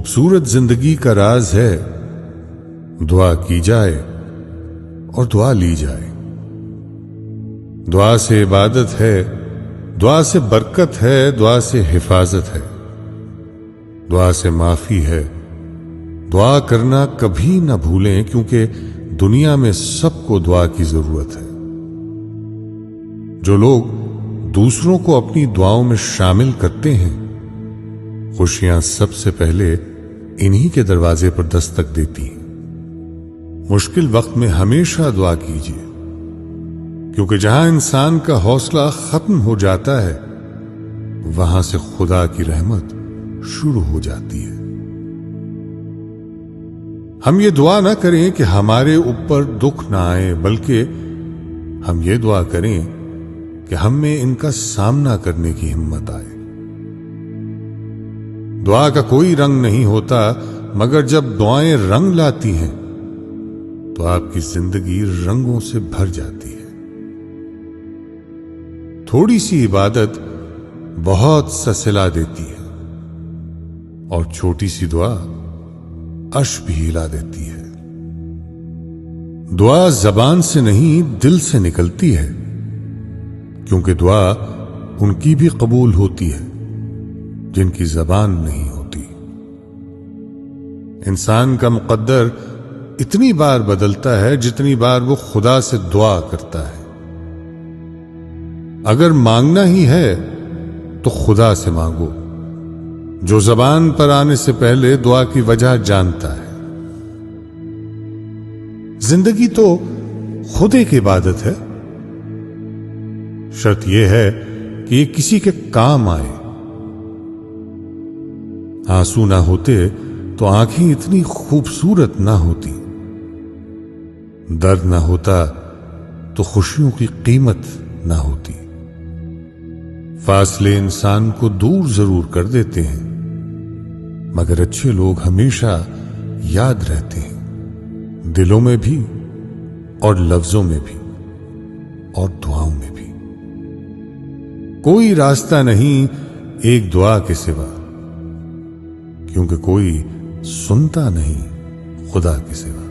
खूबसूरत जिंदगी का राज है दुआ की जाए और दुआ ली जाए। दुआ से इबादत है, दुआ से बरकत है, दुआ से हिफाजत है, दुआ से माफी है। दुआ करना कभी ना भूलें, क्योंकि दुनिया में सबको दुआ की जरूरत है। जो लोग दूसरों को अपनी दुआओं में शामिल करते हैं, खुशियां सबसे पहले इन्हीं के दरवाजे पर दस्तक देती हैं। मुश्किल वक्त में हमेशा दुआ कीजिए, क्योंकि जहां इंसान का हौसला खत्म हो जाता है, वहां से खुदा की रहमत शुरू हो जाती है। हम ये दुआ ना करें कि हमारे ऊपर दुख ना आए, बल्कि हम ये दुआ करें कि हम में इनका सामना करने की हिम्मत आए। दुआ का कोई रंग नहीं होता, मगर जब दुआएं रंग लाती हैं तो आपकी जिंदगी रंगों से भर जाती है। थोड़ी सी इबादत बहुत सा सिला देती है, और छोटी सी दुआ अर्श भी हिला देती है। दुआ जबान से नहीं, दिल से निकलती है, क्योंकि दुआ उनकी भी कबूल होती है जिनकी जबान नहीं होती। इंसान का मुकद्दर इतनी बार बदलता है जितनी बार वो खुदा से दुआ करता है। अगर मांगना ही है तो खुदा से मांगो, जो जबान पर आने से पहले दुआ की वजह जानता है। जिंदगी तो खुद एक इबादत है। शर्त यह है कि ये किसी के काम आए। आंसू ना होते तो आंखें इतनी खूबसूरत ना होती। दर्द ना होता तो खुशियों की कीमत ना होती। फासले इंसान को दूर जरूर कर देते हैं, मगर अच्छे लोग हमेशा याद रहते हैं, दिलों में भी और लफ्जों में भी और दुआओं में भी। कोई रास्ता नहीं एक दुआ के सिवा, क्योंकि कोई सुनता नहीं खुदा के सिवा।